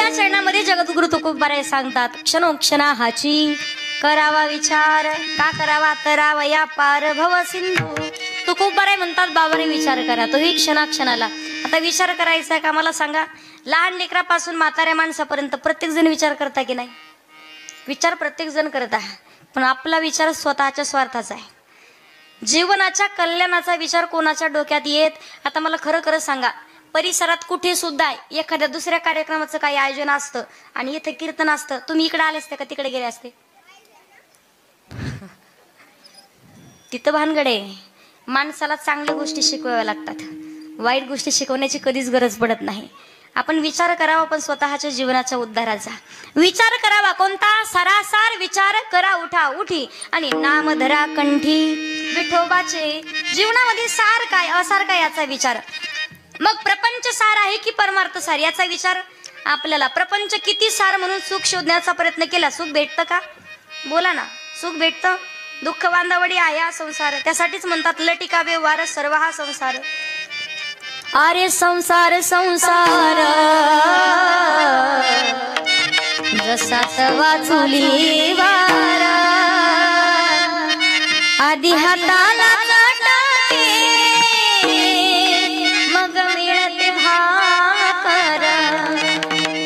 आपल्या चरणामध्ये जगद्गुरु तुकोबाराय सांगतात, क्षणोक्षणा हाची करावा विचार, का करावा तरावया पार भव सिंधू. तुकोबाराय म्हणतात, बाबारे विचार करा, तोही क्षणाक्षणाला. आता विचार करायचा का मला सांगा? लहान लेकरापासून म्हाताऱ्या माणसापर्यंत प्रत्येक जण विचार करता की नाही? विचार प्रत्येक जण करत आहे, पण आपला विचार स्वतःच्या स्वार्थाचा आहे. जीवनाच्या कल्याणाचा विचार कोणाच्या डोक्यात येत? आता मला खरं खरं सांगा, परिसरात कुठे सुद्धा एखाद्या दुसऱ्या कार्यक्रमाचं काही आयोजन असतं आणि इथे कीर्तन असतं, तुम्ही इकडे आले असते का तिकडे गेले असते? तिथं भानगडे. माणसाला चांगल्या गोष्टी शिकवाव्या लागतात, वाईट गोष्टी शिकवण्याची कधीच गरज पडत नाही. आपण विचार करावा, पण स्वतःच्या जीवनाच्या उद्धाराचा विचार करावा. कोणता? सरासार विचार करा उठा उठी आणि नाम धरा कंठी विठोबाचे. जीवनामध्ये सार काय असार काय याचा विचार. मग प्रपंच सार आहे की परमार्थ सार याचा विचार. आपल्याला प्रपंच किती सार म्हणून सुख शोधण्याचा प्रयत्न केला, सुख भेटतं का? बोला ना, सुख भेटतं? दुःख बांधावडी आया संसार. त्यासाठीच म्हणतात लटिका व्यवहार सर्व हा संसार. अरे संसार संसार जसा वाचुली वारा, आधी हाताला काटे मग मिळते भाकर.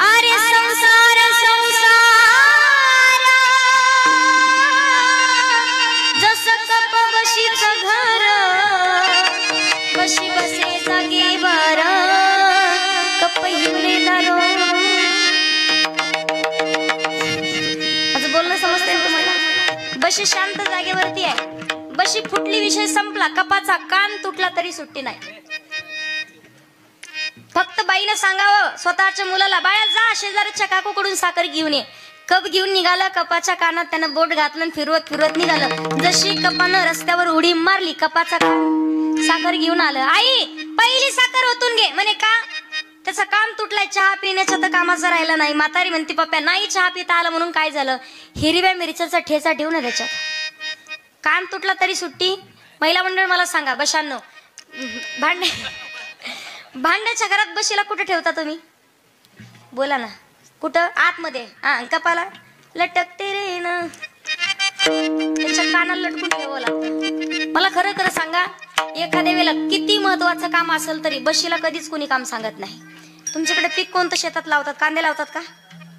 अरे संसार संसार जसं कप बशीचं घर, बशी बसे जागी बारा कप हिवले दारो. आज बोलणं समजतंय तुम्हाला? बशी शांत जागेवरती आहे, बशी फुटली, विषय संपला. कपाचा कान तुटला तरी सुट्टी नाही. फक्त बाईनं सांगावं स्वतःच्या मुलाला, बाळा जा शेजारच्या काकूकडून साखर घेऊन ये. कप घेऊन निघाला, कपाच्या कानात त्यानं बोट घातलं, फिरवत फिरवत निघालं. जशी कपानं रस्त्यावर उडी मारली, कपाचा कान साखर घेऊन आलं. आई पहिली साखर ओतून घे म्हणे. का? त्याचा कान तुटलाय, चहा पिण्याच्या तर कामाचा राहिला नाही. म्हातारी म्हणते, पप्प्या नाही चहा पिता आलं म्हणून काय झालं? हिरव्या मिरच्याचा ठेचा ठेवून त्याच्यात. कान तुटला तरी सुट्टी. महिला मंडळ मला सांगा बशांनो, भांड्याच्या घरात बशीला कुठे ठेवता तुम्ही? बोला ना, कुठं? आतमध्ये. कपाला लटकते रे ना, त्याच्या कानाला लटकून ठेवावं लागतं. मला खरं खरं सांगा, एखाद्या वेळेला किती महत्वाचं काम असेल तरी बशीला कधीच कोणी काम सांगत नाही. तुमच्याकडे पीक कोणतं शेतात लावतात? कांदे लावतात का?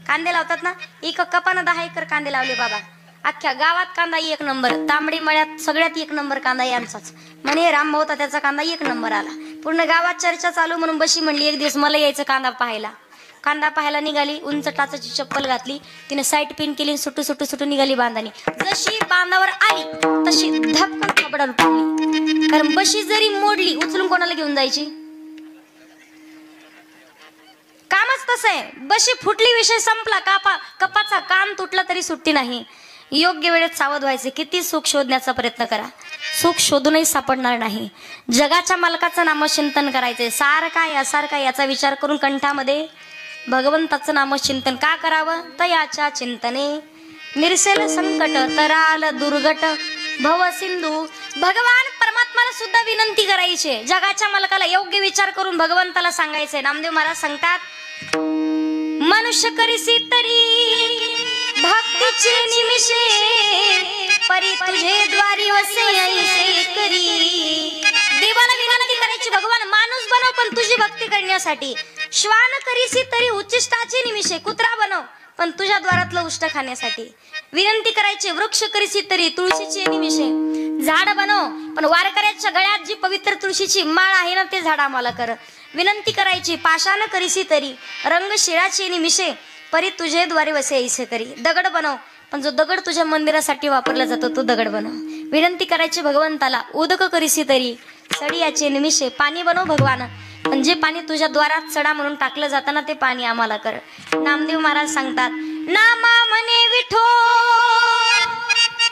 कांदे लावतात ना. एक कपानं 10 एकर कांदे लावले बाबा. अख्ख्या गावात कांदा एक नंबर, तांबडी मळ्यात सगळ्यात एक नंबर कांदा यांचाच. म्हणे रामभाऊ होता त्याचा कांदा एक नंबर आला. पूर्ण गावात चर्चा चालू म्हणून बशी म्हणली एक दिवस मला यायचं कांदा पाहायला. कांदा पाहायला निघाली, उंच टाचाची चप्पल घातली, तिने साईड पिन केली, सुटू सुटू सुटू निघाली बांधानी. जशी बांधावर आली तशी धपकन थोपडावर पडली. कारण बशी जरी मोडली, उचलून कोणाला घेऊन जायची? कामच तसं आहे. बशी फुटली, विषय संपला. कपाचा कान तुटला तरी सुट्टी नाही. योग्य वेळेत सावध व्हायचे. किती सुख शोधण्याचा प्रयत्न करा, सुख शोधूनही सापडणार नाही. जगाच्या मालकाचं नामचिंतन करायचे. सार काय असार काय याचा विचार करून कंठामध्ये भगवंताचं नामचिंतन का करावं? तयाच्या चिंतने निरसेल संकट, तराल दुर्घट भव सिंधू. भगवान परमात्माला सुद्धा विनंती करायची. जगाच्या मालकाला योग्य विचार करून भगवंताला सांगायचे. नामदेव महाराज सांगतात, मनुष्य करीसी तरी भक्तीचे निमिषे, परी तुझे द्वारी वसे ऐसे करी. देवाला विनंती करायची, भगवान माणूस बनव पण तुझी भक्ती करण्यासाठी. श्वान करीसी तरी उच्चिष्टाचे निमिषे, कुत्रा बनव पण तुझ्या द्वारातलं उष्ट खाण्यासाठी. विनंती करायची, वृक्ष करीसी तरी तुळशीचे निमिषे, झाड बनव पण वारकऱ्याच्या गळ्यात जी पवित्र तुळशीची माळ आहे ना ते झाड आम्हाला कर. विनंती करायची, पाषाण करीसी तरी रंग शिराचे निमिषे, परी तुझे द्वारे वसे ऐसे करी. दगड बनव पण जो दगड तुझ्या मंदिरासाठी वापरला जातो तो दगड बनव. विनंती करायची भगवंताला, उदक करीसी तरी सडियाचे निमिषे, पाणी बनव भगवान पण जे पाणी तुझ्या द्वारात सडा म्हणून टाकलं जातं ना ते पाणी आम्हाला कर. नामदेव महाराज सांगतात, नामा म्हणे विठो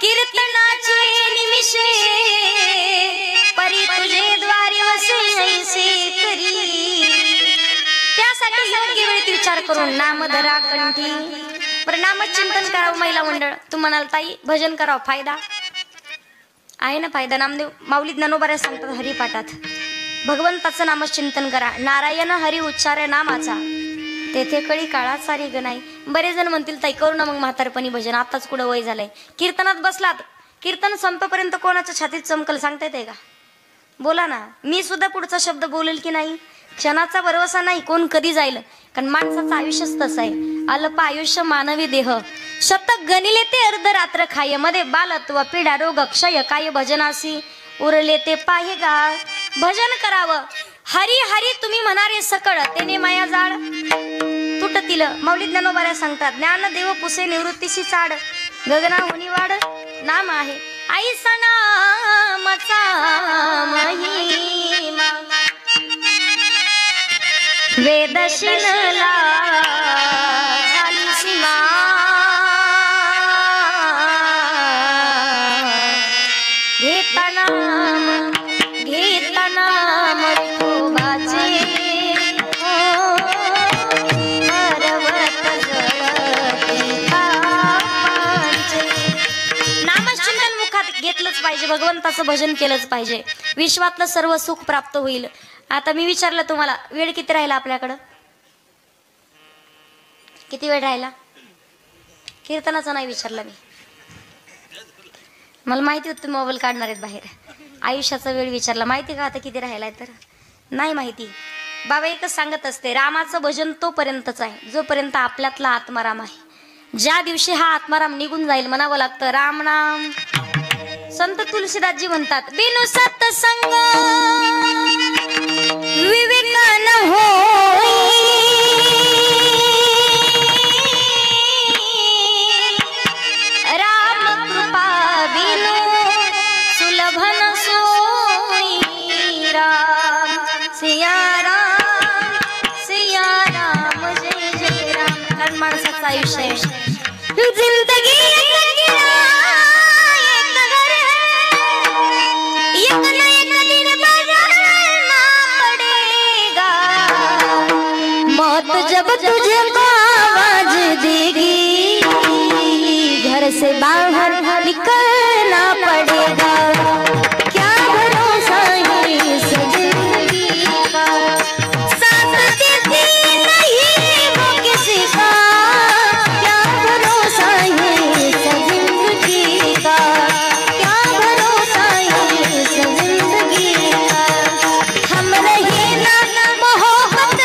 कीर्तनाचे निमिषे, परी तुझे द्वारे वसे ऐसे करी. त्यासाठी योग्य वेळेत विचार करून नाम धरा कंठी. प्रणाम चिंतन करावं. महिला मंडळ तू म्हणाल ताई भजन करावं, फायदा आहे ना? फायदा नामदेव माऊली ज्ञानोबा सांगतात हरिपाठात, भगवंताचं नामचिंतन करा. नारायण हरी उच्चार नामाचा, तेथे कळी काळा सारी ग नाही. बरेच जण म्हणतील ताई करू ना मग म्हातारपणी भजन, आताच कुठं वय झालंय. कीर्तनात बसलात, कीर्तन संपेपर्यंत कोणाच्या छातीत चमकल सांगता येते का? बोला ना. मी सुद्धा पुढचा शब्द बोलेल की नाही, क्षणाचा भरोसा नाही कोण कधी जाईल. कारण माणसाचं आयुष्यच तसं आहे. अल्प आयुष्य मानवी देह, शतक गणिले ते अर्धरात्र खाय. मध्ये बालत्व पिढा रोग क्षय काय. भजनासी उरले ते पाहे गा. भजन करावं हरी हरी तुम्ही म्हणारे सकळ, तेने माया जाळ तुटतील. मौलिक ज्ञानोबाऱ्या सांगतात, ज्ञान देव पुसे निवृत्तीशी चाड. गगना होनी वाढ नाम आहे. आई सनामचा महिमा वेद शिनला झाली सीमा. घेता नाम विठोबाचे हरवत जळती पापांचे. नामचिंतन मुखात घेतलंच पाहिजे, भगवंताचं भजन केलंच पाहिजे, विश्वातलं सर्व सुख प्राप्त होईल. आता मी विचारलं तुम्हाला, वेळ किती राहिला आपल्याकडं? किती वेळ राहिला? कीर्तनाचा नाही विचारलं मी, मला माहिती होतं मोबाईल काढणार आहेत बाहेर. आयुष्याचा वेळ विचारला, माहिती का आता किती राहिलाय? तर नाही माहिती. बाबा एकच सांगत असते, रामाचं भजन तोपर्यंतच आहे जोपर्यंत आपल्यातला आत्माराम आहे. ज्या दिवशी हा आत्माराम निघून जाईल म्हणावं लागतं राम नाम. संत तुलसीदासजी म्हणतात, बिनु सत्संग विवेक न होई. राम कृपा बिनु सुलभ न सोई. राम सिया राम जय जय राम. कारण माणसाचं आयुष्य जिंदगी जब तुझे आवाज देगी घर से बाहर निकलना पड़ेगा. क्या भरोसा है इस जिंदगी का, साथ देती नहीं वो किसी का. क्या भरोसा है इस जिंदगी का, क्या भरोसा है इस जिंदगी का. हम रहे ना मोहब्बत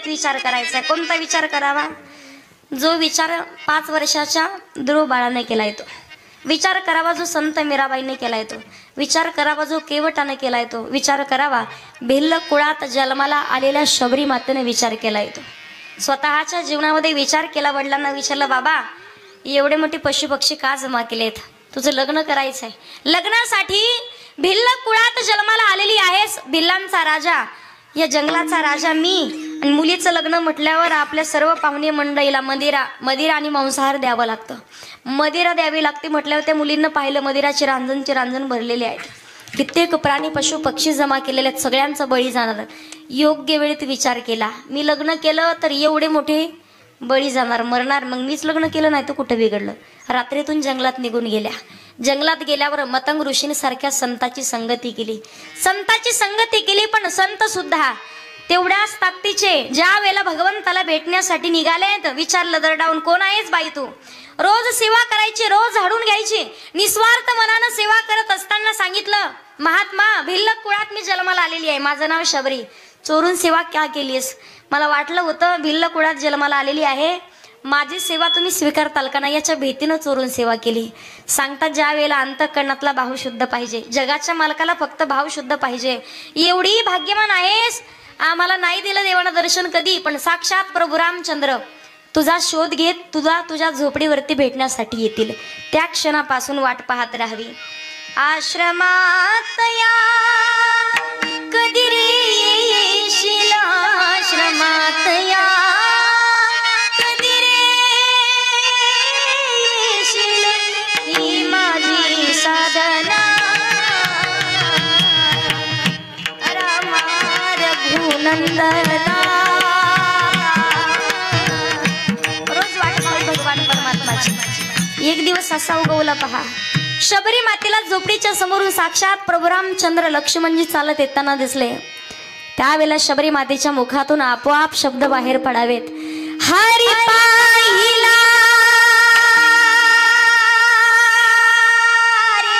विचार करायचा. कोणता विचार करावा? जो विचार 5 वर्षाच्या ध्रुव बाळाने केला येतो. विचार करावा जो संत मीराबाईने केला येतो. विचार करावा जो केवटाने केला येतो. विचार करावा भिल्ल कुळात जन्माला आलेल्या शबरी मातेने विचार केला येतो. स्वतःच्या जीवनामध्ये विचार केला. वडिलांना विचारलं, बाबा एवढे मोठे पशुपक्षी का जमा केलेत? तुझं लग्न करायचंय. लग्नासाठी भिल्ल कुळात जन्माला आलेली आहेस, भिल्लांचा राजा, या जंगलाचा राजा मी. आणि मुलीचं लग्न म्हटल्यावर आपल्या सर्व पाहुणे मंडळीला मदिरा आणि मांसाहार द्यावं लागतं. मदिरा द्यावी लागते म्हटल्यावर त्या मुलींना पाहिलं मदिराची रांजण भरलेली आहेत. कित्येक प्राणी पशु पक्षी जमा केलेले आहेत, सगळ्यांचं बळी जाणार. योग्य वेळेत विचार केला, मी लग्न केलं तर एवढे मोठे बळी जाणार, मरणार, मग मीच लग्न केलं नाही तर कुठं बिघडलं. रात्रीतून जंगलात निघून गेल्या. जंगलात गेल्यावर मतंग ऋषींसारख्या संताची संगती केली. संताची संगती केली, पण संत सुद्धा तेवढ्याच ताकदीचे. ज्या वेळेला भगवंताला भेटण्यासाठी निघालेत, विचारलं दरडावून, कोण आहेस बाई तू? रोज सेवा करायची, रोज झाडून घ्यायची, निस्वार्थ मनानं सेवा करत असताना सांगितलं, महात्मा भिल्लक कुळात मी जन्माला आलेली आहे, माझं नाव शबरी. चोरून सेवा क्या केलीस? मला वाटलं होतं भिल्ल कुळात जन्माला आलेली आहे, माझी सेवा तुम्ही स्वीकारताल का नाही याच्या भीतीनं चोरून सेवा केली. सांगतात ज्या वेळेला अंतःकरणातला भाव शुद्ध पाहिजे, जगाच्या मालकाला फक्त भाव शुद्ध पाहिजे. एवढी भाग्यवान आहेस, आम्हाला नाही दिलं देवानं दर्शन कधी, पण साक्षात प्रभू रामचंद्र तुझा शोध घेत तुझ्या झोपडीवरती भेटण्यासाठी येतील. त्या क्षणापासून वाट पाहत राहावी. आश्रमात या कधी रे येशील, आश्रमात या कधी रे येशील, ही माझी साधना रामा रघुनंदना. रोज वाट पाहू भगवान परमात्माची. एक दिवस असा उगवला पहा. शबरी मातेला झोपडीच्या समोरून साक्षात प्रभू रामचंद्र लक्ष्मणजी चालत येताना दिसले. त्यावेळेला शबरी मातेच्या मुखातून आपोआप शब्द बाहेर पडावेत. हरी पाहिला रे,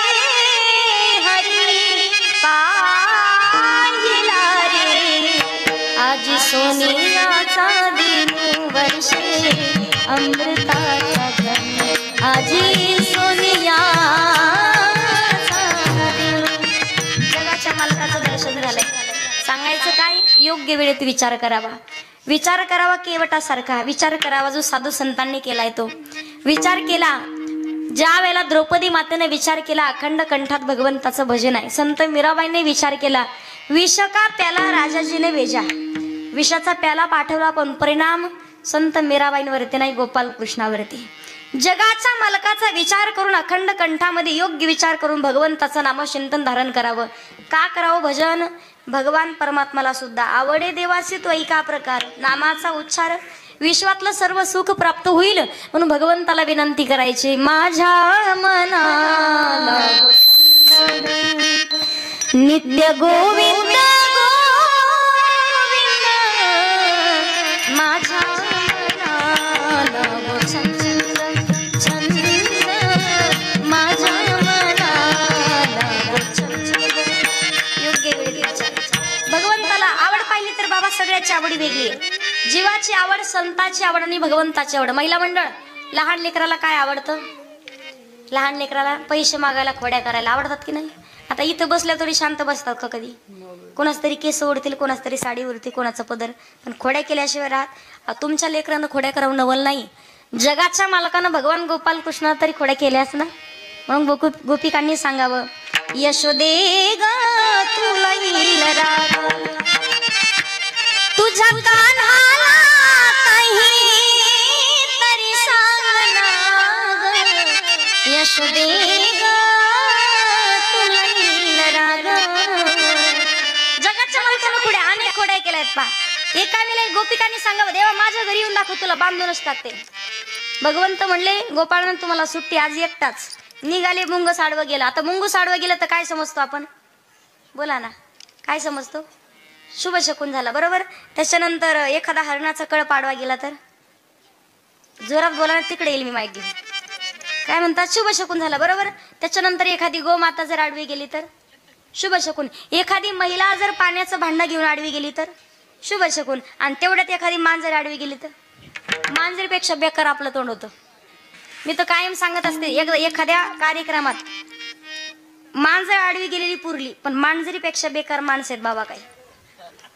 हरी पाहिला रे, आजी सोनियाचा दिन वर्षे अमृताचा जन्म, आजी सोनिया मालकाचं दर्शन झालंय. सांगायचं काय, योग्य वेळेत विचार करावा. विचार करावा केवटासारखा विचार करावा जो साधू संतांनी केलाय तो विचार केला. ज्या वेळेला द्रौपदी मातेने विचार केला अखंड कंठात भगवंताचं भजन आहे. संत मीराबाईने विचार केला विष का प्याला राजाजीने वेजा, विषाचा प्याला पाठवला पण परिणाम संत मीराबाईंवरती नाही गोपाल कृष्णावरती. जगाच्या मालकाचा विचार करून अखंड कंठामध्ये योग्य विचार करून भगवंताचं नामचिंतन धारण करावं. का करावं भजन? भगवान परमात्माला सुद्धा आवडे देवासी तो एका प्रकार, नामाचा उच्चार विश्वातलं सर्व सुख प्राप्त होईल म्हणून भगवंताला विनंती करायची. माझ्या मनाला नित्य गोविंद गोविंद, माझ्या सगळ्याची आवडी वेगळी आहे. जीवाची आवड, संताची आवड आणि भगवंताची आवड. महिला मंडळ, लहान लेकराला काय आवडतं? लहान लेकराला पैसे मागायला, खोड्या करायला आवडतात की नाही? आता इथं बसल्या तरी शांत बसतात का कधी? कोणाच तरी केस ओढतील, कोणाच तरी साडी उडतील, कोणाचा पदर, पण खोड्या केल्याशिवाय राहत. तुमच्या लेकरानं खोड्या करावं नवल नाही. जगाच्या मालकानं भगवान गोपाल कृष्ण तरी खोड्या केल्यास ना. म्हणून गोपिकांनी सांगावं यशोदे ग तुला येईल राग, तुझ्या कान्हाला काही तरी सांग ना ग, यशोदे ग तुला येईल राग. जगाच्या मालकानं खोड्या अनेक खोड्या केल्या आहेत पा. एका वेळेला गोपिकांनी सांगावं देवा माझ्या घरी येऊन दाखव, तुला बांधूनच टाकते. भगवंत म्हणले गोपाळानं तुम्हाला सुट्टी आज एकटाच. निघाले मुंगस आडवं गेला. आता मुंगूस आडवं गेलं तर काय समजतो आपण? बोला ना, काय समजतो? शुभ शकून झाला, बरोबर. त्याच्यानंतर एखादा हरणाचा कळप आडवा गेला तर जोरात बोला, तिकडे येईल मी माईक घेऊन. काय म्हणतात? शुभ शकून झाला, बरोबर. त्याच्यानंतर एखादी गोमाता जर आडवी गेली तर शुभ शकून. एखादी महिला जर पाण्याचं भांडं घेऊन आडवी गेली तर शुभ शकून. आणि तेवढ्यात एखादी मांजर आडवी गेली तर मांजरीपेक्षा बेकार आपलं तोंड होतं. मी तर कायम सांगत असते, एखाद्या कार्यक्रमात मांजर आडवी गेलेली पुरली, पण मांजरीपेक्षा बेकार माणसं आहेत बाबा. काय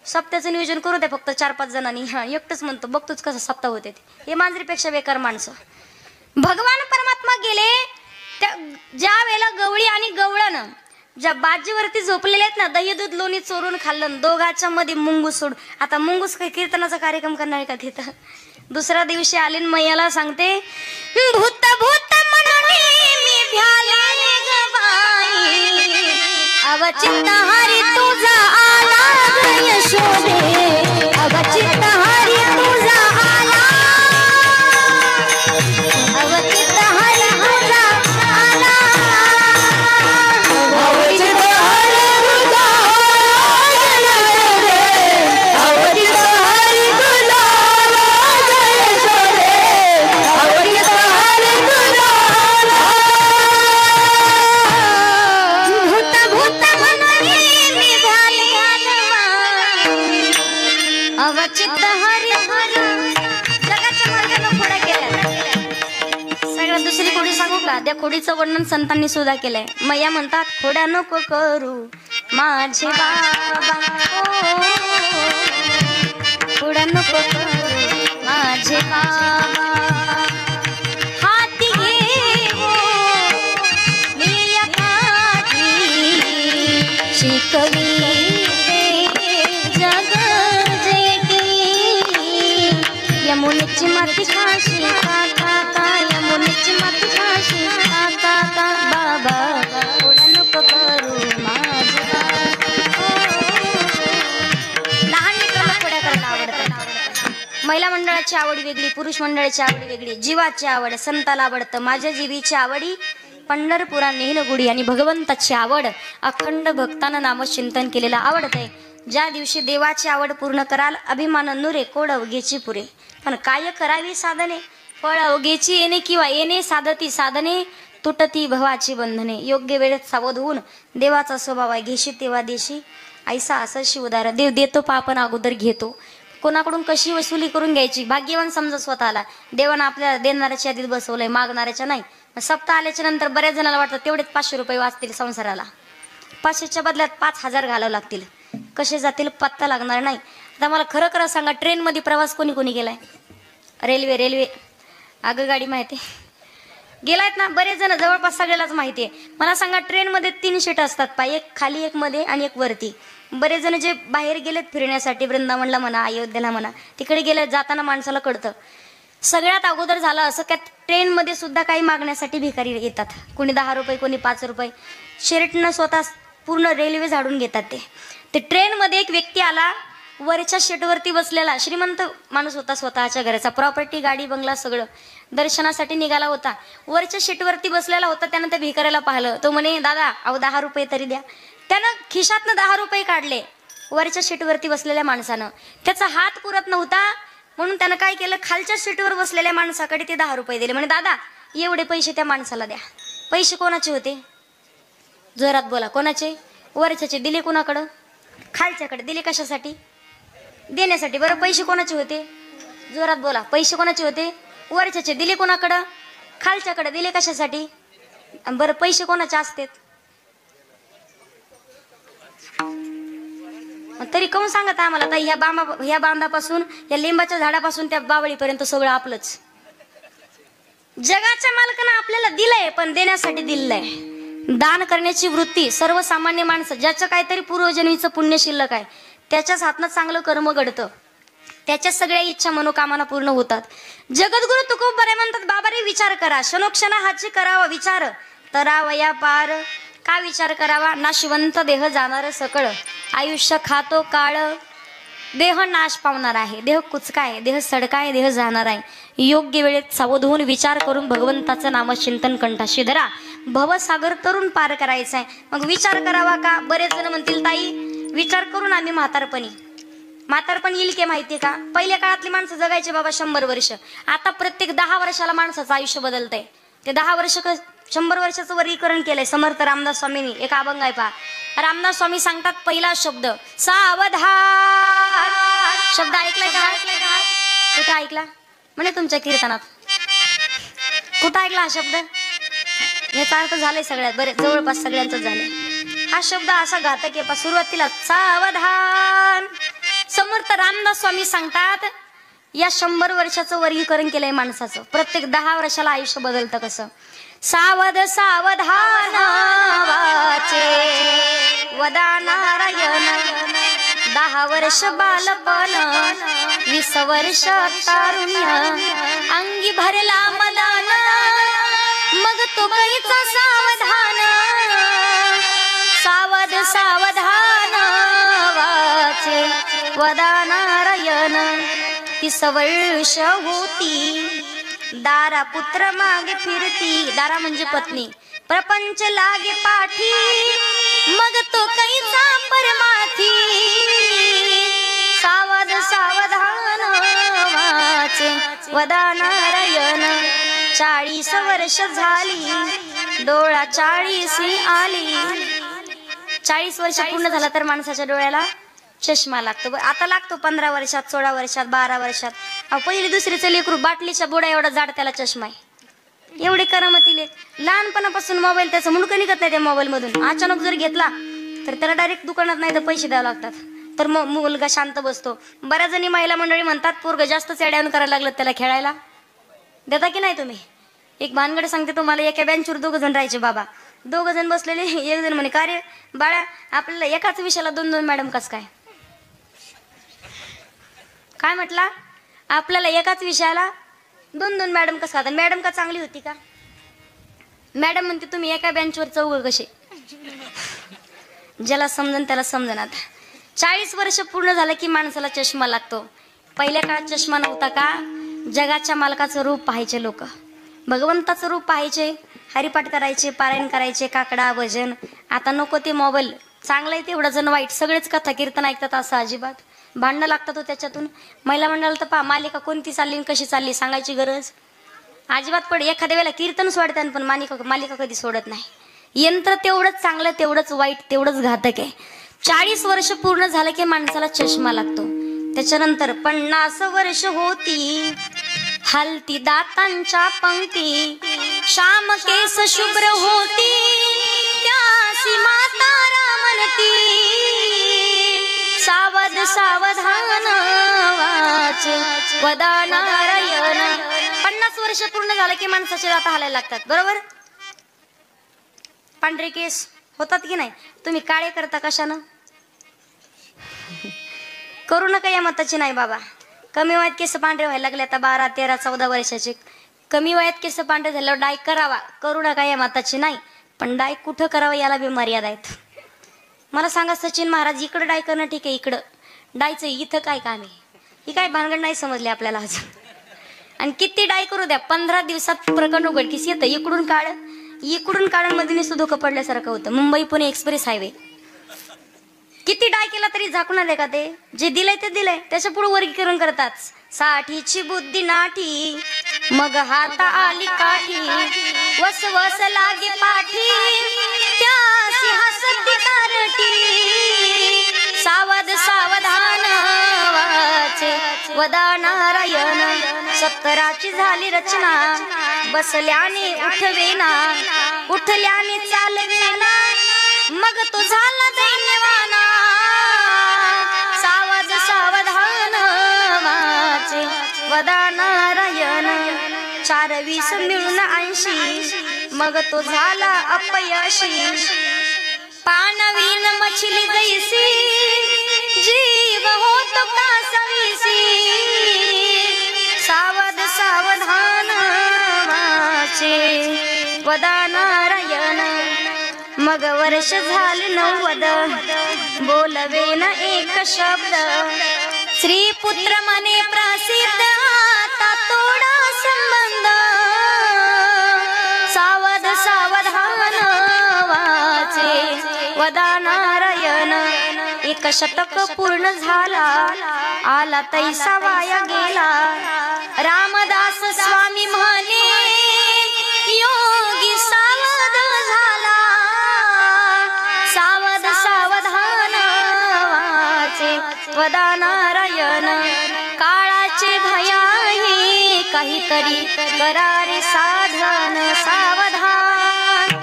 सप्त्याचं नियोजन करू द्या फक्त 4-5 जणांनी. हा एकटंच म्हणतो बघतोच कसं सप्ताह होते. हे मांजरीपेक्षा बेकार माणसं. भगवान परमात्मा गेले त्या ज्या वेळेला गवळी आणि गवळण ज्या बाजीवरती झोपलेले आहेत ना, दही दूध लोणी चोरून खाल्लं, दोघाच्या मध्ये मुंगूस सोड. आता मुंगूस काही कीर्तनाचा कार्यक्रम करणार का तिथं? दुसऱ्या दिवशी आले मैयाला सांगते भूत भूत म्हणून मी भ्याले ग बाई, अवचित हरी तुझा आला यशोदे, अवचित हरी तुझा आला, अवचित हरी तुझा आला, अवचित हरी तुझा आला, अवचित हरी तुझा आला यशोदे, अवचित हरी तुझा आला. भूत भूत म्हणून मी भ्याले दुसरी खोडी सांगू का? त्या खोडीचं वर्णन संतांनी सुद्धा केलंय. मैया म्हणतात, खोड्या नको करू माझे बाबा, खोड्या नको करू माझे बाबा, हाती घेऊ मी या काठी, शिकवी जग जेठी, यमुनेची माती खाशी काका, यमुनेची माती खाशी काका, बाबा खोड्या नको करू माझे बाबा. लहान मित्राला खोड्या करायला आवडतं. महिला मंडळाची आवडी वेगळी, पुरुष मंडळाची आवडी वेगळी. जीवाची आवड संताला आवडतं. माझ्या जीवीची आवडी पंढरपुरा नेहन गुडी, आणि भगवंताची आवड अखंड भक्तानं नामचिंतन केलेलं आवडतंय. ज्या दिवशी देवाची आवड पूर्ण कराल, अभिमान नुरे कोड अवघेची पुरे. पण काय करावी साधने, फळ अवघेची येणे किंवा येणे साधती साधने, तुटती भवाची बंधने. योग्य वेळेत सावध होऊन देवाचा स्वभाव आहे, घेशी तेव्हा देशी ऐसा असं उदार. देव देतो पापन अगोदर घेतो. कोणाकडून कशी वसुली करून घ्यायची, भाग्यवान समजा स्वतःला. देवानं आपल्याला देणाऱ्याच्या यादीत बसवलंय, मागणाऱ्याच्या नाही. सप्ताह आल्याच्या नंतर बऱ्याच जणांना वाटतं तेवढेच 500 रुपये वाचतील संसाराला, 500च्या बदल्यात 5000 घालावं लागतील. कसे जातील पत्ता लागणार नाही. आता मला खरं खरं सांगा, ट्रेनमध्ये प्रवास कोणी कोणी केलाय? रेल्वे आगगाडी माहिती गेलायत ना बरेच जण, जवळपास सगळ्यालाच माहिती आहे. मला सांगा, ट्रेनमध्ये 3 सीट असतात पा, एक खाली एक मध्ये आणि एक वरती. बरेच जण जे बाहेर गेलेत फिरण्यासाठी, वृंदावनला म्हणा अयोध्येला म्हणा, तिकडे गेले जाताना माणसाला कळतं. सगळ्यात अगोदर झालं असं की ट्रेनमध्ये सुद्धा काही मागण्यासाठी भिकारी येतात. कोणी 10 रुपये, कोणी 5 रुपये. शर्टनं स्वतः पूर्ण रेल्वे झाडून घेतात. ते ट्रेनमध्ये एक व्यक्ती आला, वरच्या सीटवरती बसलेला श्रीमंत माणूस होता, स्वतःच्या घराचा प्रॉपर्टी गाडी बंगला सगळं, दर्शनासाठी निघाला होता. वरच्या सीटवरती बसलेला होता. त्यानं त्या भिकाऱ्याला पाहिलं. तो म्हणे, दादा अहो 10 रुपये तरी द्या. त्यानं खिशातनं 10 रुपये काढले. वरच्या सीटवरती बसलेल्या माणसानं त्याचा हात पुरत नव्हता, म्हणून त्यानं काय केलं, खालच्या सीटवर बसलेल्या माणसाकडे ते 10 रुपये दिले. म्हणे, दादा एवढे पैसे त्या माणसाला द्या. पैसे कोणाचे होते? जोरात बोला, कोणाचे? वरच्याचे. दिले कोणाकडं? खालच्याकडे. दिले कशासाठी? देण्यासाठी. बरं पैसे कोणाचे होते? जोरात बोला, पैसे कोणाचे होते? वरच्याचे. दिले कोणाकडं? खालच्याकडे. दिले कशासाठी? बरं पैसे कोणाचे असतात? तरी कोण सांगत आम्हाला, ताई ह्या बांधापासून, या लिंबाच्या झाडापासून त्या बावळीपर्यंत सगळं आपलंच. जगाच्या मालकानं आपल्याला दिलंय, पण देण्यासाठी दिलंय. दान करण्याची वृत्ती सर्वसामान्य माणसं, ज्याचं काहीतरी पूर्वजन्मीचं पुण्य शिल्लक आहे, त्याच्याच हातनं चांगलं कर्म घडतं, त्याच्या सगळ्या इच्छा मनोकामना पूर्ण होतात. जगद्गुरु तुकोबरे म्हणतात, बाबा रे विचार करा, क्षणोक्षणा हाची करावा विचार, तरावया पार. का विचार करावा? नाशिवंत देह जाणार सकळ, आयुष्य खातो काळ, देह नाश पावणार आहे, देह कुचका आहे, देह सडका आहे, देह जाणार आहे. योग्य वेळेत सावध होऊन विचार करून भगवंताचं नामचिंतन कंठाशी धरा. भवसागर तरुण पार करायचं आहे. मग विचार करावा का? बरेच जण म्हणतील, ताई विचार करून आम्ही म्हातारपण येईल की माहितीये का? पहिल्या काळातली माणसं जगायचे बाबा 100 वर्ष. आता प्रत्येक 10 वर्षाला माणसाचं आयुष्य बदलतंय. ते 10 वर्ष 100 वर्षाचं वर्गीकरण केलंय समर्थ रामदास स्वामींनी. एक अभंग आहे पहा. रामदास स्वामी सांगतात, पहिला शब्द सावधान. शब्द ऐकलाय का? कुठं ऐकला? म्हणे तुमच्या कीर्तनात. कुठं ऐकला हा शब्द? याचा अर्थ झालाय सगळ्यात, बरे जवळपास सगळ्यांच झालंय. हा शब्द असा घातक आहे. सुरुवातीला सावधान. समर्थ रामदास स्वामी सांगतात, या 100 वर्षाचं वर्गीकरण केलंय माणसाचं. प्रत्येक 10 वर्षाला आयुष्य बदलतं कसं. सावध सावधान वाचे वदा नारायण, 10 वर्ष बालपण, 20 वर्ष तारुण्य, अंगी भरला मदान, मग तो कैचा सावधान. सावध सावधान वाचे वदा नारायण, 30 वर्ष होती, दारा पुत्र मागे फिरती. दारा म्हणजे पत्नी. प्रपंच लागे पाठी, मग तो कैचा परमार्थी. सावध सावधान वाचे वदा नारायण, 40 वर्ष झाली, डोळा 40 आली. 40 वर्ष पूर्ण झाला तर माणसाच्या डोळ्याला चष्मा लागतो. आता लागतो 15 वर्षात, 16 वर्षात, 12 वर्षात. पहिली दुसरीचं लेकरू बाटलीच्या बोडा एवढा जाड, त्याला चष्मा आहे. एवढे करामतीले. लहानपणापासून मोबाईल त्याचं मुंडकं निघत नाही त्या मोबाईल मधून. अचानक जर घेतला तर त्याला डायरेक्ट दुकानात नाही तर पैसे द्यावे लागतात. तर मग मुलगा शांत बसतो. बऱ्याच जणी महिला मंडळी म्हणतात पोरग जास्त चेड्यावून करायला लागलं त्याला खेळायला. देता की नाही तुम्ही? एक भानगड सांगते तुम्हाला. एका बेंचवर 2 जण राहायचे बाबा. 2 जण बसलेले. एक जण म्हणे का रे बाळा आपल्याला एकाच विषयाला 2 मॅडम कस काय? काय म्हटला? आपल्याला एकाच विषयाला 2 मॅडम कस काय? मॅडम का चांगली होती का? मॅडम म्हणते तुम्ही एका बेंचवर 4 कसे? ज्याला समजन त्याला समजन. आता 40 वर्ष पूर्ण झालं की माणसाला चष्मा लागतो. पहिल्या काळात चष्मा नव्हता का? जगाच्या मालकाचं रूप पाहायचे लोक, भगवंताचं रूप पाहायचे, हरिपाठ करायचे, पारायण करायचे, काकडा भजन. आता नको ते मोबाईल. चांगलं आहे तेवढं जण वाईट. सगळेच कथा कीर्तन ऐकतात असं अजिबात. भांडणं लागतात हो त्याच्यातून. महिला मंडळाला तर पहा मालिका कोणती चालली कशी चालली सांगायची गरज अजिबात पड. एखाद्या वेळेला कीर्तन सोडतात पण मालिका कधी सोडत नाही. यंत्र तेवढंच चांगलं, तेवढंच वाईट, तेवढंच घातक आहे. 40 वर्ष पूर्ण झालं की माणसाला चष्मा लागतो. त्याच्यानंतर 50 वर्ष होती हलती दातांच्या पंक्ती, श्याम केस शुभ्र होती त्यासी माता म्हणती, सावध सावधान वाचे वदा नारायण. 50 वर्ष पूर्ण झालं की माणसाचे दात हालायला लागतात. बरोबर? पांढरे केस होतात की नाही? तुम्ही काळे करता कशानं? करू नका या मताची नाही बाबा. कमी वयात केस पांढरे व्हायला लागले. आता 12, 13, 14 वर्षाचे कमी वयात केस पांढरे झाल्यावर डाय करावा. करू नका या मताची नाही. पण डाय कुठं करावं याला बी मर्यादा आहेत. मला सांगा सचिन महाराज इकडं डाय करणं ठीक आहे, इकडं डायचं इथं काय काम आहे? ही काय भानगड नाही समजली आपल्याला अजून. आणि किती डाय करू द्या 15 दिवसात प्रकरण उघडकीस येतं. इकडून काळांमध्ये नुसतं धोकं पडल्यासारखं होतं. मुंबई पुणे एक्सप्रेस हायवे किती डाय केला तरी झाकणार आहे का? ते जे दिलंय ते दिलंय. त्याच्या पुढे वर्गीकरण करतात. साठीची बुद्धी नाठी मग हाता आली काठी, वस वस लागे पाठी त्यासी हसती कारटी, सावध सावधान वाचे वदा नारायण. 70ची झाली रचना बसल्याने उठवेना, उठल्याने चालवेना मग तो झाला दैन्यवाना, सावध सावधान वाचे वदा नारायण. 4-20 मिळून 80 मग तो झाला अपयशी, पानवीन मछली जैसी जीव होतो कासवीसी, सावध सावधान वाचे वदा नारायण. मग वर्ष झाले 90 बोलवे न एक शब्द, श्री पुत्र मने प्रसिद्ध आता तोडा संबंध, सावध सावधान वाचे वदा नारायण. 1 शतक पूर्ण झाला आला तैसा वाया गेला, रामदास स्वामी म्हणे योगी सावध झाला, सावध सावधान वाचे वदा नारायण. काळाचे भयाही काहीतरी करारे साधन सावधान.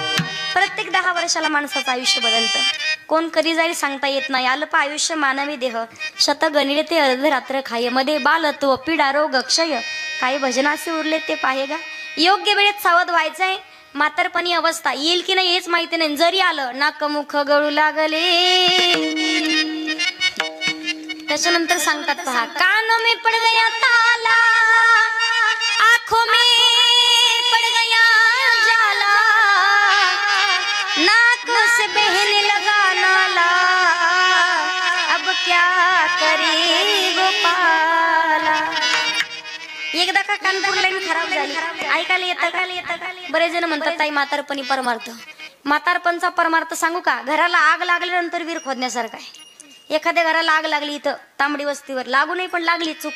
प्रत्येक 10 वर्षाला माणसाचं आयुष्य बदलतं. कोण कधी जाईल सांगता येत नाही. अल्प आयुष्य मानवी देह शतगणिले ते अर्धरात्र खाय, मध्ये बालत्व पीडा रोग क्षय, काही भजनाचे उरले ते पाहेगा. योग्य वेळेत सावध व्हायचंय. म्हातारपणी अवस्था येईल की नाही हेच माहिती नाही. जरी आलं नाक मुख गळू लागले त्याच्यानंतर सांगतात पहा, कानो में पड़ गया ताला, आंखों में पड़ गया जाला, नाक से बहने लगा नाला, अब क्या करे गोपाला. एकदा का कानपूर लाईन खराब झाली. ऐकायला येतं का? बरेच जण म्हणतात ताई म्हातारपणी परमार्थ. म्हातारपणचा परमार्थ सांगू का? घराला आग लागल्यानंतर वीर खोदण्यासारखा आहे. एखाद्या घराला आग लागली इथं तांबडी वस्तीवर, लागू नाही पण लागली, चूक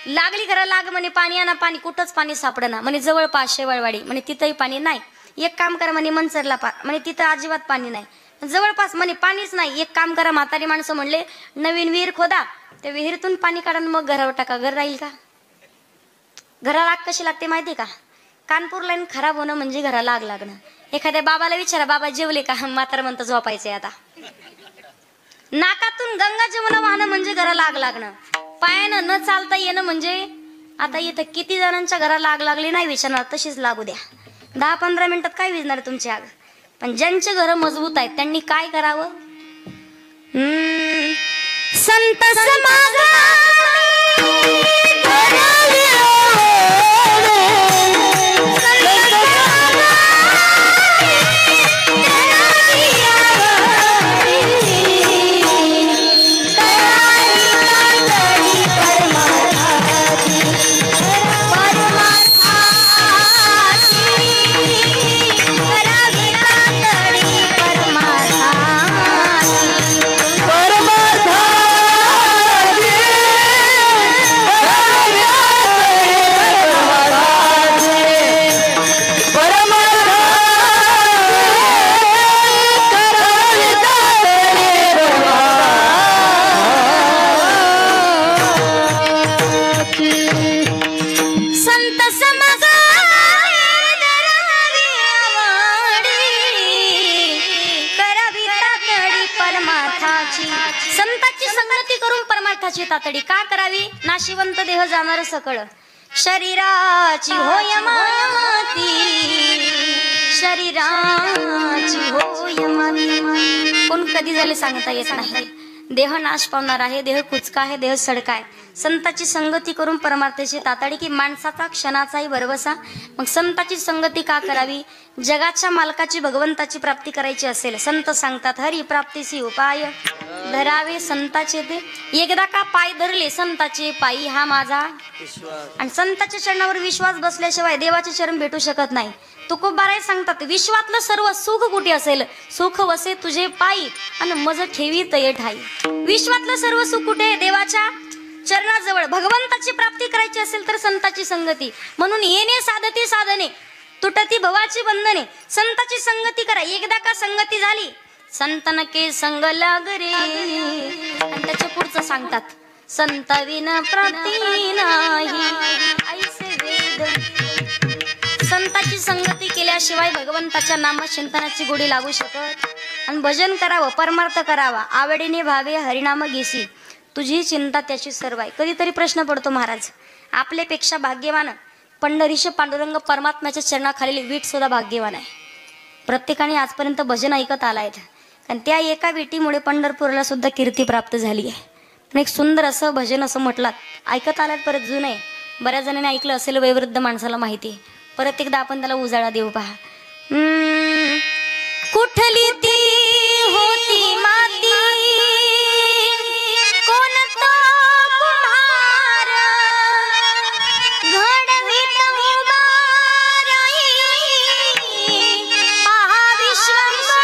लागली घराला आग. म्हणे पाणी आणा, पाणी कुठंच पाणी सापडना. म्हणे जवळपास शेवाळवाडी, म्हणे तिथंही पाणी नाही. एक काम करा म्हणे मनसरला म्हणे तिथं अजिबात पाणी नाही. जवळपास म्हणे पाणीच नाही. एक काम करा म्हातारी माणसं म्हणले नवीन विहीर खोदा, त्या विहिरीतून पाणी काढा मग घरावर टाका. घर राहील का? घराला आग कशी लागते माहिती का? कानपूर लाईन खराब होणं म्हणजे घराला आग लागणं. एखाद्या बाबाला विचारा, बाबा जेवले का? म्हातारा म्हणतं झोपायचंय आता. नाकातून गंगा जमुना वाहणं म्हणजे घराला आग लागणं. पायानं न चालता येणं म्हणजे, आता इथं किती जणांच्या घराला आग लागली नाही विचारणार, तशीच लागू द्या. 10-15 मिनिटात काय विजणार तुमची आग. पण ज्यांचे घर मजबूत आहेत त्यांनी काय करावं? संत संतांची संगती करून परमार्थाची तातडी का करावी? नाशिवंत देह जाणार सकळ, शरीराची होय माती, शरीराची होय माती. कोण कधी झाले सांगता येत नाही. देह नाश पावणार आहे, देह कुचका आहे, देह सडका आहे. संताची संगती करून परमार्थाची तातडी, की माणसाचा क्षणाचाही भरवसा. मग संताची संगती का करावी? जगाच्या मालकाची भगवंताची प्राप्ती करायची असेल, संत सांगतात हरी प्राप्तीसी उपाय धरावे संताचे ते. एकदा का पाय धरले संताचे पायी हा माझा, आणि संताच्या चरणावर विश्वास बसल्याशिवाय देवाचे चरण भेटू शकत नाही. तुकोबाराय सांगतात, विश्वातलं सर्व सुख कुठे असेल? सुख वसे तुझे पायी आणि मज ठेवी तये ठाई. विश्वातलं सर्व सुख कुठे? देवाच्या चरणाजवळ. भगवंताची प्राप्ती करायची असेल तर संताची संगती. म्हणून येणे साधती साधने, तुटती भवाची बंधने. संताची संगती करा. एकदा का संगती झाली, संतन के संग लाग रे. आणि त्याच्या पुढचं सांगतात, संत विन प्राप्ती नाही ऐसे वेद. संताची संगती केल्याशिवाय भगवंताच्या नामात चिंतनाची गोडी लागू शकत. आणि भजन करावं, परमार्थ करावा, आवडीने भावे हरिनाम घेसी, तुझी चिंता त्याची सर्व आहे. कधीतरी प्रश्न पडतो, महाराज आपल्यापेक्षा भाग्यवान पंढरीश पांडुरंग परमात्म्याच्या चरणाखाली वीट सुद्धा भाग्यवान आहे. प्रत्येकाने आजपर्यंत भजन ऐकत आलायत, आणि त्या एका विटीमुळे पंढरपूरला सुद्धा कीर्ती प्राप्त झाली आहे. पण एक सुंदर असं भजन असं म्हटलं, ऐकत आलात, परत जुनं आहे, बऱ्याच जणांनी ऐकलं असेल, वयोवृद्ध माणसाला माहिती आहे. परत एकदा आपण त्याला उजाळा देऊ पहा. कुठली ती होती माती, कोणता कुम्हार, घडवीत उभा राही पहा विश्वंभर.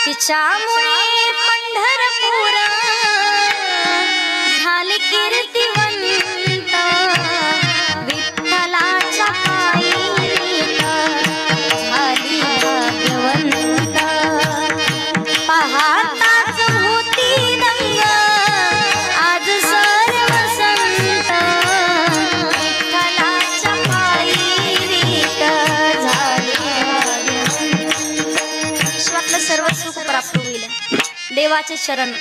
तिच्यामुळे पंढरपूर झाले कीर्तिवंत, विठ्ठलाच्या पायी झाली भाग्यवंत. पाहताच होती दंग आज सर्व संत, विठ्ठलाच्या पायी विठ झाली भाग्यवंत. विश्वातलं सर्व सुख प्राप्त होईल, देवाचे चरण.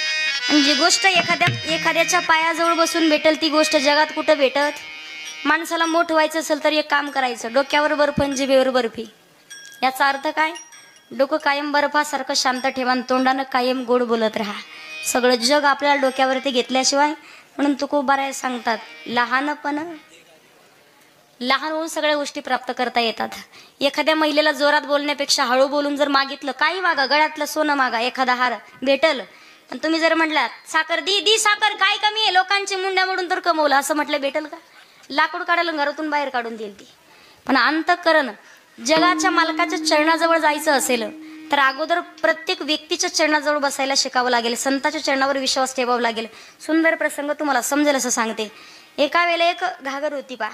आणि जी गोष्ट एखाद्याच्या पायाजवळ बसून भेटल, ती गोष्ट जगात कुठं भेटत? माणसाला मोठ व्हायचं असेल तर एक काम करायचं, डोक्यावर बर्फ आणि जिभेवर बर्फी. याचा अर्थ काय? डोकं कायम बर्फासारखं शांत ठेवा, तोंडानं कायम गोड बोलत राहा. सगळं जग आपल्याला डोक्यावरती घेतल्याशिवाय. म्हणून तुकोबाराय सांगतात, लहान होऊन सगळ्या गोष्टी प्राप्त करता येतात. एखाद्या महिलेला जोरात बोलण्यापेक्षा हळू बोलून जर मागितलं, काही मागा, गळ्यातलं सोनं मागा, एखादा हार भेटल. पण तुम्ही जर म्हटलात, साखर दी साखर, काय कमी आहे, लोकांची मुंड्या मोडून तर कमवलं, असं म्हटलं भेटल का? लाकूड काढायला घरातून बाहेर काढून देईल ती. पण अंतःकरण जगाच्या मालकाच्या चरणाजवळ जायचं असेल तर अगोदर प्रत्येक व्यक्तीच्या चरणाजवळ बसायला शिकावं लागेल, संतांच्या चरणावर विश्वास ठेवावा लागेल. सुंदर प्रसंग तुम्हाला समजेल असं सांगते. एका वेळेला एक घागर होती पहा.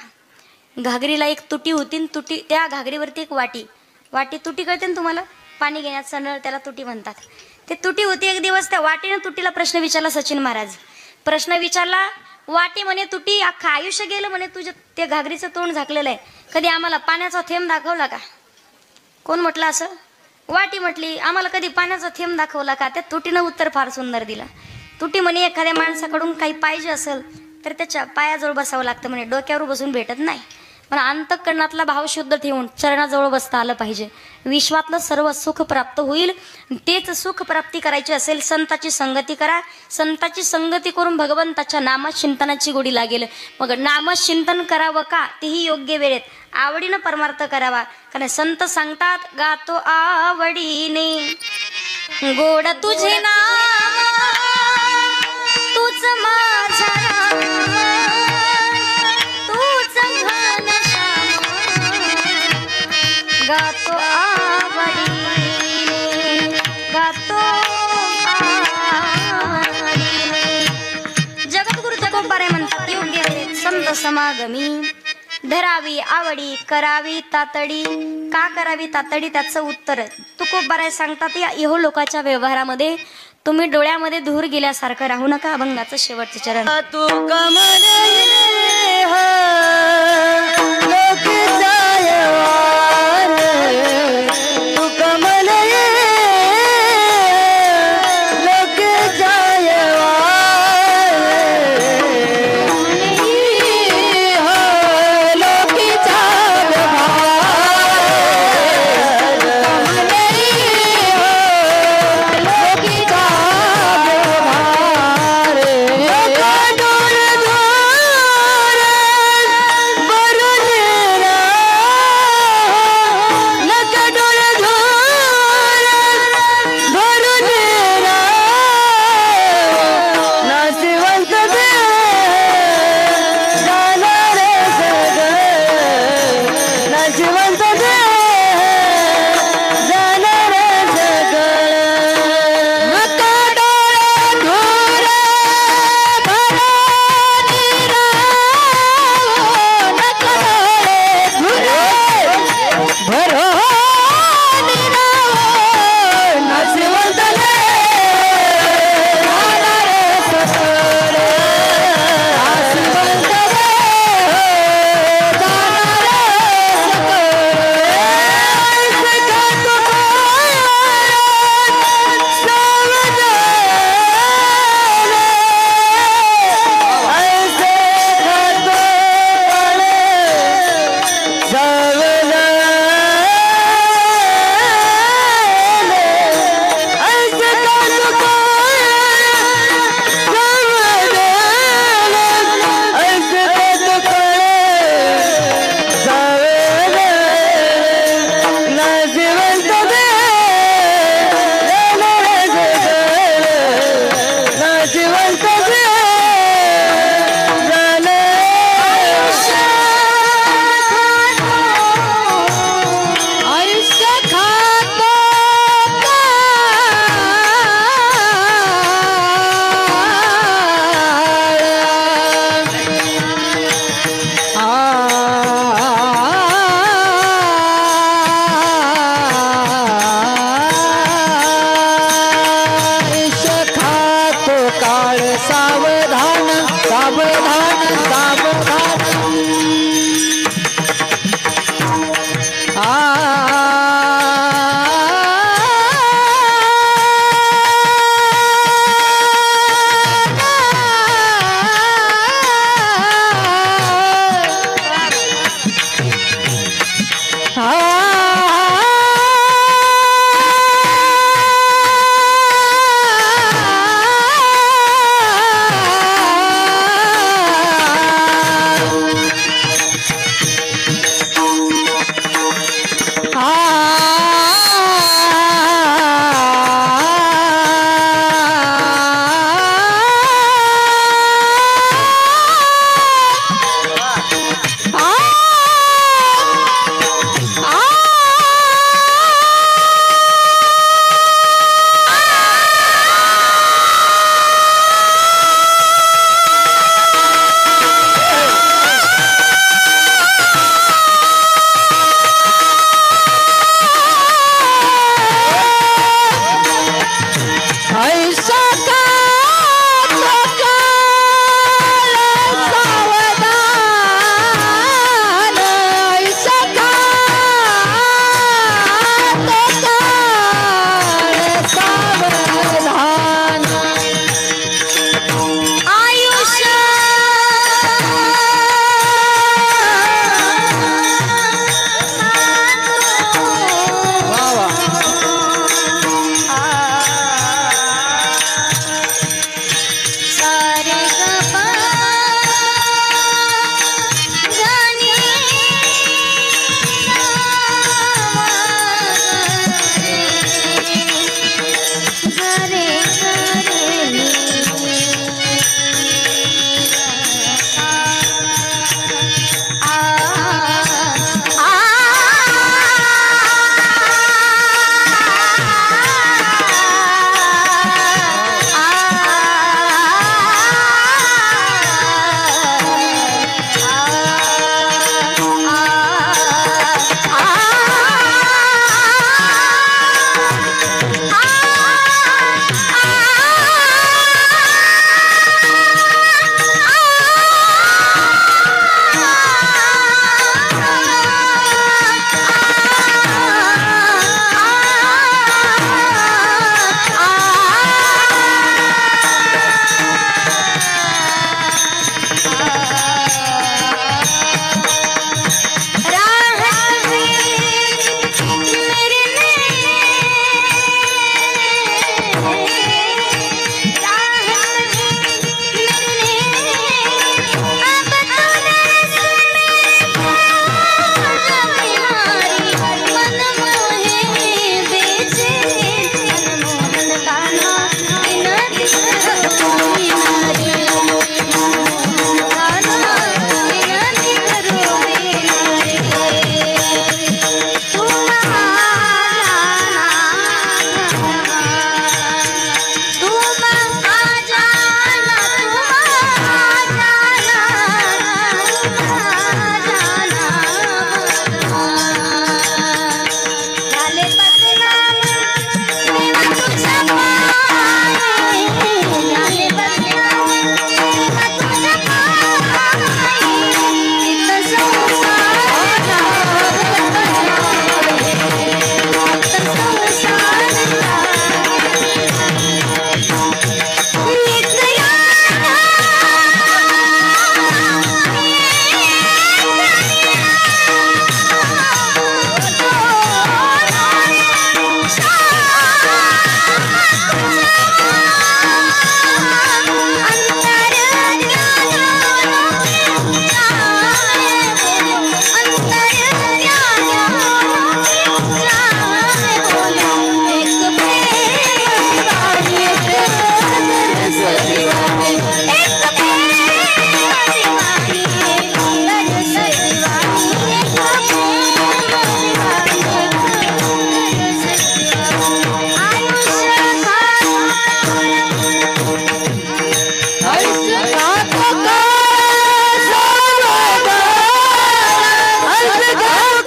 घागरीला एक तुटी होती, तुटी, त्या घागरीवरती एक वाटी तुटी कळते ना तुम्हाला, पाणी घेण्याचा नळ, त्याला तुटी म्हणतात. ते तुटी होती. एक दिवस त्या वाटीनं तुटीला प्रश्न विचारला. सचिन महाराज प्रश्न विचारला, वाटी म्हणे तुटी, अख्खं आयुष्य गेलं म्हणे तुझ्या ते घागरीचं तोंड झाकलेलं आहे, कधी आम्हाला पाण्याचा थेंब दाखवला का? कोण म्हटलं असं? वाटी म्हटली, आम्हाला कधी पाण्याचा थेंब दाखवला का? त्या तुटीनं उत्तर फार सुंदर दिलं. तुटी म्हणे एखाद्या माणसाकडून काही पाहिजे असेल तर त्याच्या पायाजवळ बसावं लागतं म्हणे, डोक्यावर बसून भेटत नाही. पण अंतःकरणातला भाव शुद्ध ठेवून चरणाजवळ बसता आलं पाहिजे. विश्वातलं सर्व सुख प्राप्त होईल. तेच सुख प्राप्ती करायची असेल संताची संगती करा. संताची संगती करून भगवंताच्या नामचिंतनाची गोडी लागेल. मग नामचिंतन करावं का? तेही योग्य वेळेत आवडीनं परमार्थ करावा. कारण संत सांगतात, गातो आवडीने गोड तुझे नाम, तूच माझा गातो आवडीने, गातो आवडीने. जगद्गुरु तुकोबाराय म्हणतात, योग्य वेळेत संत समागमी धरावी आवडी, करावी तातडी. का करावी तातडी? त्याचं उत्तर तुकोबाराय सांगतात, या इहलोकाच्या व्यवहारामध्ये तुम्ही डोळ्यामध्ये धूर गेल्यासारखं राहू नका. अभंगाचं शेवटचे चरण. तू कमल